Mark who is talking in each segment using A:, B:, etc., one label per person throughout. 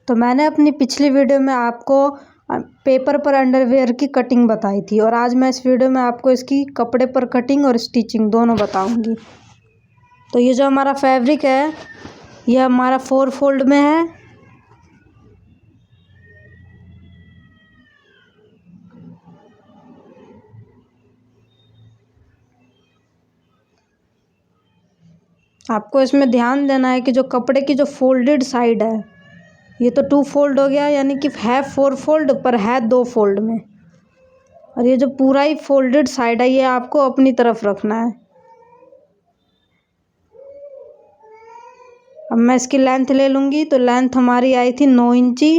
A: तो मैंने अपनी पिछली वीडियो में आपको पेपर पर अंडरवेयर की कटिंग बताई थी और आज मैं इस वीडियो में आपको इसकी कपड़े पर कटिंग और स्टिचिंग दोनों बताऊंगी। तो ये जो हमारा फैब्रिक है ये हमारा 4 फोल्ड में है। आपको इसमें ध्यान देना है कि जो कपड़े की जो फोल्डेड साइड है ये तो 2 फोल्ड हो गया, यानी कि है 4 फोल्ड पर है 2 फोल्ड में, और ये जो पूरा ही फोल्डेड साइड है ये आपको अपनी तरफ रखना है। अब मैं इसकी लेंथ ले लूँगी तो लेंथ हमारी आई थी 9 इंची।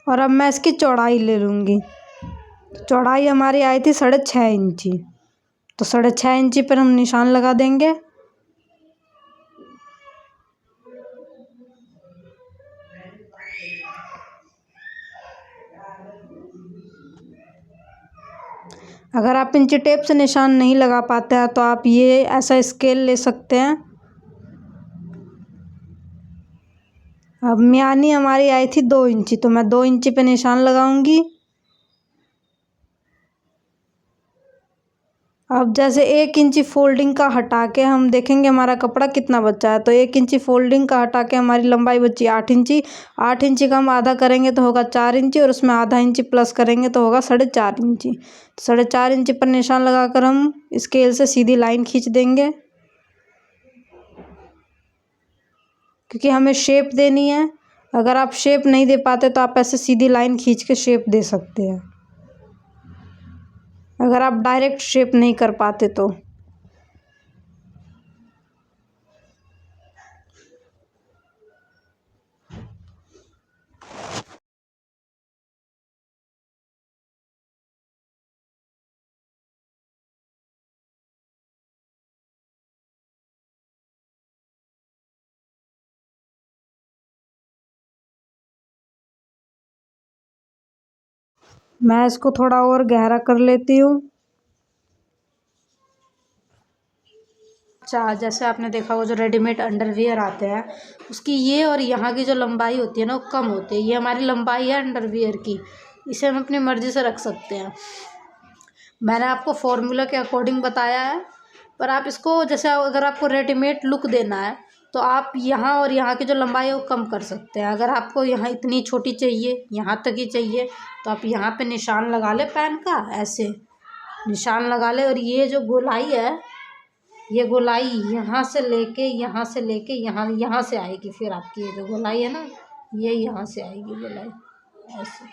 A: और अब मैं इसकी चौड़ाई ले लूँगी। तो चौड़ाई हमारी आई थी 6.5 इंची, तो 6.5 इंची पर हम निशान लगा देंगे। अगर आप इंची टेप से निशान नहीं लगा पाते हैं तो आप ये ऐसा स्केल ले सकते हैं। अब म्यानी हमारी आई थी 2 इंची, तो मैं 2 इंची पे निशान लगाऊंगी। अब जैसे 1 इंची फोल्डिंग का हटा के हम देखेंगे हमारा कपड़ा कितना बचा है। तो 1 इंची फोल्डिंग का हटा के हमारी लंबाई बची 8 इंची। 8 इंची का हम आधा करेंगे तो होगा 4 इंची, और उसमें आधा इंची प्लस करेंगे तो होगा 4.5 इंची। 4.5 इंची पर निशान लगाकर हम स्केल से सीधी लाइन खींच देंगे, क्योंकि हमें शेप देनी है। अगर आप शेप नहीं दे पाते तो आप ऐसे सीधी लाइन खींच के शेप दे सकते हैं, अगर आप डायरेक्ट शेप नहीं कर पाते तो। मैं इसको थोड़ा और गहरा कर लेती हूँ। अच्छा, जैसे आपने देखा वो जो रेडीमेड अंडरवियर आते हैं उसकी ये और यहाँ की जो लंबाई होती है ना वो कम होती है। ये हमारी लंबाई है अंडरवियर की, इसे हम अपनी मर्ज़ी से रख सकते हैं। मैंने आपको फॉर्मूला के अकॉर्डिंग बताया है, पर आप इसको जैसे अगर आपको रेडीमेड लुक देना है तो आप यहाँ और यहाँ की जो लंबाई है वो कम कर सकते हैं। अगर आपको यहाँ इतनी छोटी चाहिए, यहाँ तक ही चाहिए, तो आप यहाँ पे निशान लगा ले पैन का, ऐसे निशान लगा ले। और ये जो गोलाई है ये गोलाई यहाँ से लेके यहाँ से लेके यहाँ यहाँ से आएगी। फिर आपकी ये जो गोलाई है ना ये यहाँ से आएगी गोलाई, ऐसे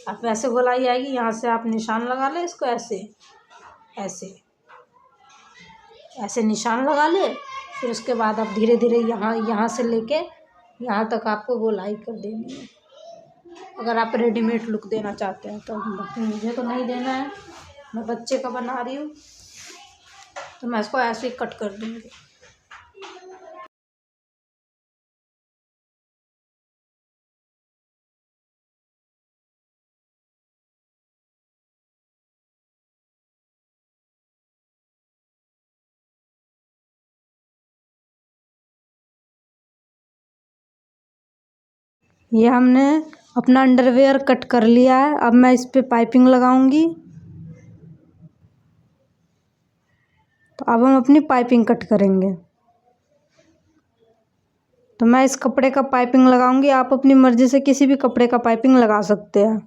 A: आप ऐसे गोलाई आएगी। यहाँ से आप निशान लगा ले इसको, ऐसे ऐसे ऐसे निशान लगा ले। फिर उसके बाद आप धीरे धीरे यहाँ से लेके यहाँ तक आपको गोलाई कर देनी है, अगर आप रेडीमेड लुक देना चाहते हैं तो। मुझे तो नहीं देना है, मैं बच्चे का बना रही हूँ, तो मैं इसको ऐसे ही कट कर दूँगी। ये हमने अपना अंडरवेयर कट कर लिया है। अब मैं इस पे पाइपिंग लगाऊंगी। तो अब हम अपनी पाइपिंग कट करेंगे। तो मैं इस कपड़े का पाइपिंग लगाऊंगी, आप अपनी मर्ज़ी से किसी भी कपड़े का पाइपिंग लगा सकते हैं।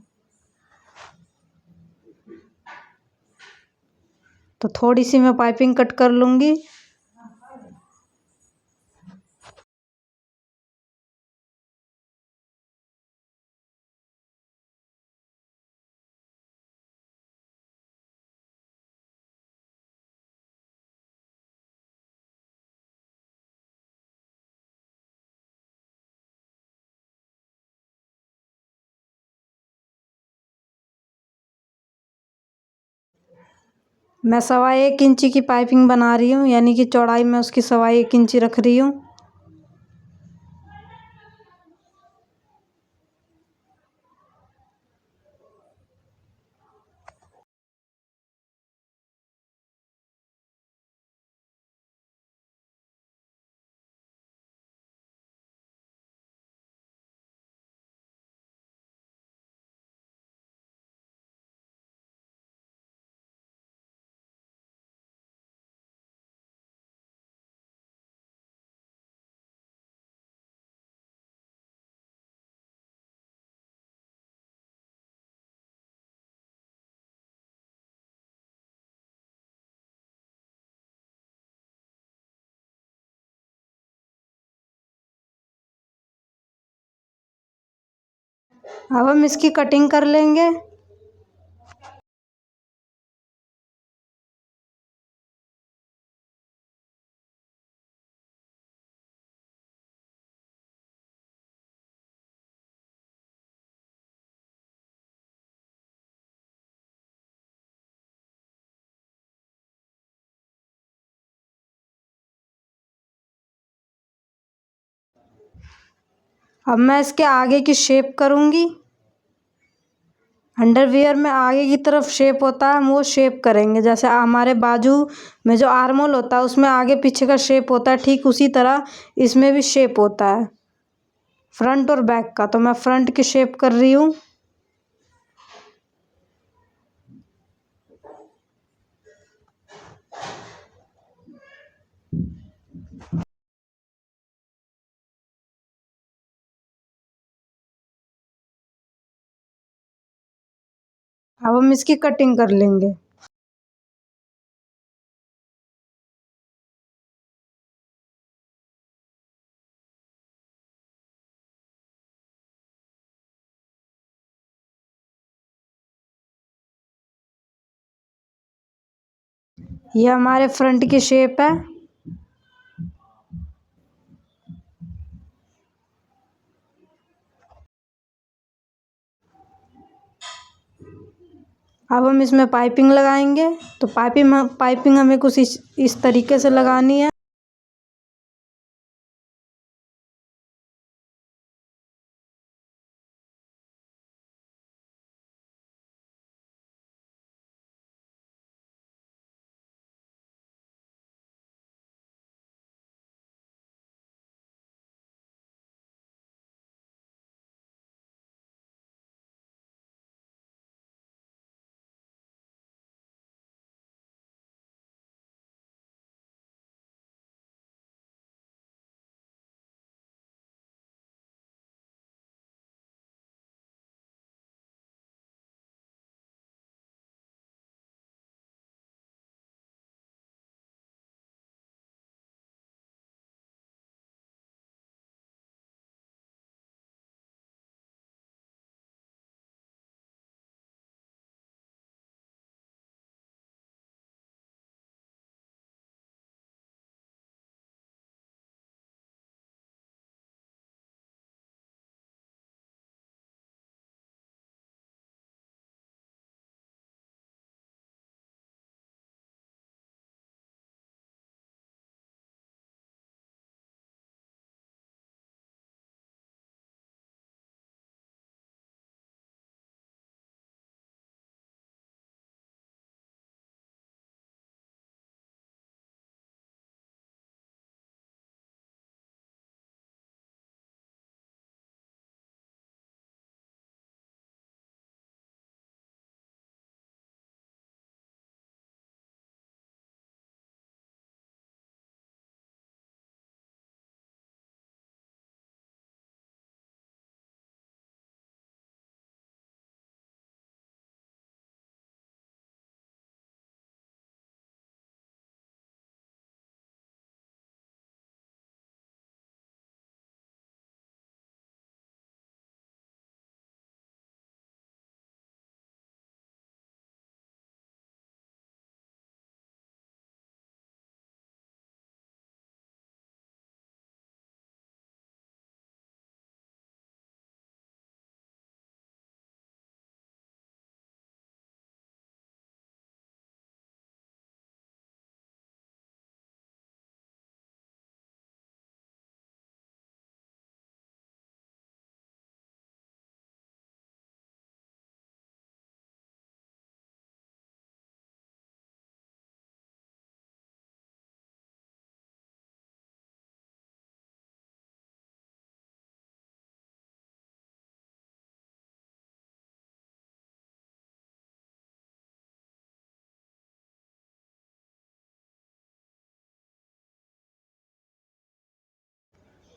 A: तो थोड़ी सी मैं पाइपिंग कट कर लूँगी। मैं 1.25 इंची की पाइपिंग बना रही हूँ, यानी कि चौड़ाई में उसकी 1.25 इंची रख रही हूँ। अब हम इसकी कटिंग कर लेंगे। अब मैं इसके आगे की शेप करूँगी। अंडरवियर में आगे की तरफ शेप होता है, हम वो शेप करेंगे। जैसे हमारे बाजू में जो आर्मोल होता है उसमें आगे पीछे का शेप होता है, ठीक उसी तरह इसमें भी शेप होता है फ्रंट और बैक का। तो मैं फ्रंट की शेप कर रही हूँ। अब हम इसकी कटिंग कर लेंगे। ये हमारे फ्रंट की शेप है। अब हम इसमें पाइपिंग लगाएंगे। तो पाइपिंग हमें कुछ इस तरीके से लगानी है।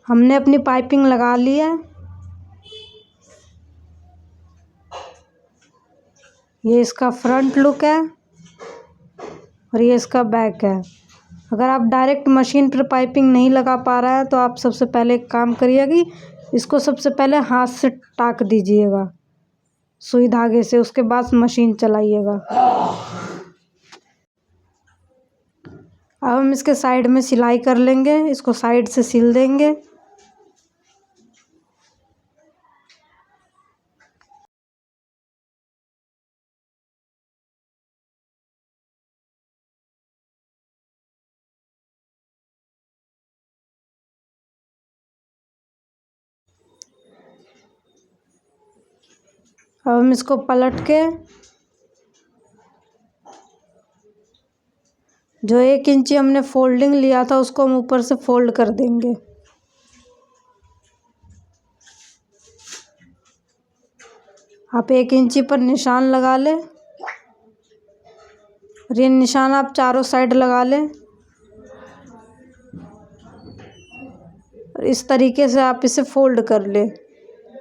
A: हमने अपनी पाइपिंग लगा ली है। ये इसका फ्रंट लुक है और ये इसका बैक है। अगर आप डायरेक्ट मशीन पर पाइपिंग नहीं लगा पा रहा है तो आप सबसे पहले एक काम करिए कि इसको सबसे पहले हाथ से टाक दीजिएगा सुई धागे से, उसके बाद मशीन चलाइएगा। अब हम इसके साइड में सिलाई कर लेंगे, इसको साइड से सिल देंगे। अब हम इसको पलट के जो 1 इंची हमने फोल्डिंग लिया था उसको हम ऊपर से फोल्ड कर देंगे। आप 1 इंची पर निशान लगा लें और ये निशान आप चारों साइड लगा लें और इस तरीके से आप इसे फोल्ड कर लें,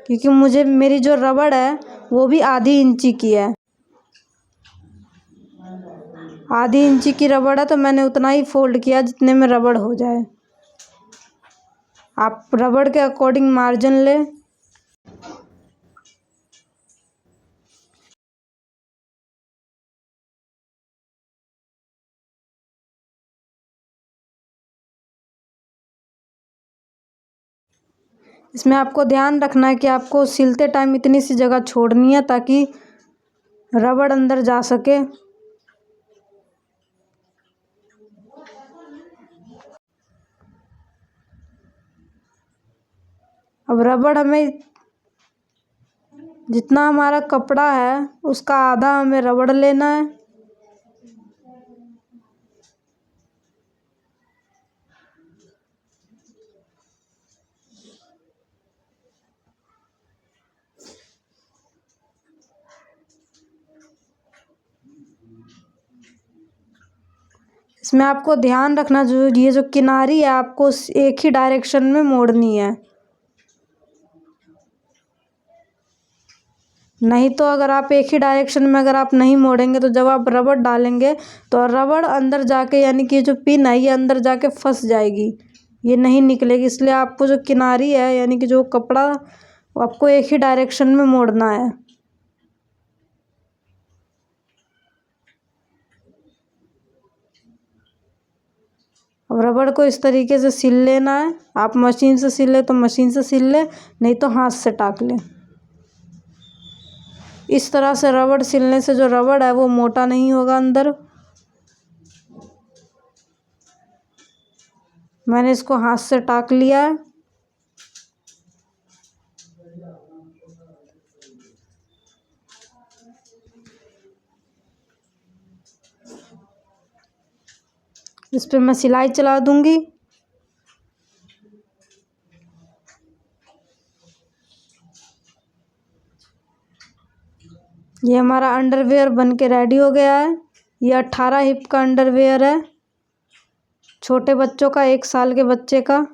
A: क्योंकि मेरी जो रबड़ है वो भी आधी इंची की है। आधी इंची की रबड़ है तो मैंने उतना ही फोल्ड किया जितने में रबड़ हो जाए। आप रबड़ के अकॉर्डिंग मार्जिन लें। इसमें आपको ध्यान रखना है कि आपको सिलते टाइम इतनी सी जगह छोड़नी है ताकि रबड़ अंदर जा सके। अब रबड़ हमें जितना हमारा कपड़ा है उसका आधा हमें रबड़ लेना है। इसमें आपको ध्यान रखना जो ये जो किनारी है आपको एक ही डायरेक्शन में मोड़नी है, नहीं तो अगर आप एक ही डायरेक्शन में अगर आप नहीं मोड़ेंगे तो जब आप रबड़ डालेंगे तो रबड़ अंदर जाके यानी कि जो पिन है ये अंदर जाके फंस जाएगी, ये नहीं निकलेगी। इसलिए आपको जो किनारी है यानी कि जो कपड़ा वो आपको एक ही डायरेक्शन में मोड़ना है। अब रबड़ को इस तरीके से सिल लेना है। आप मशीन से सिले तो मशीन से सिल ले, नहीं तो हाथ से टाक लें। इस तरह से रबड़ सिलने से जो रबड़ है वो मोटा नहीं होगा अंदर। मैंने इसको हाथ से टाक लिया है। इस पे मैं सिलाई चला दूंगी। ये हमारा अंडरवेयर बन के रेडी हो गया है। ये 18 हिप का अंडरवेयर है, छोटे बच्चों का, 1 साल के बच्चे का।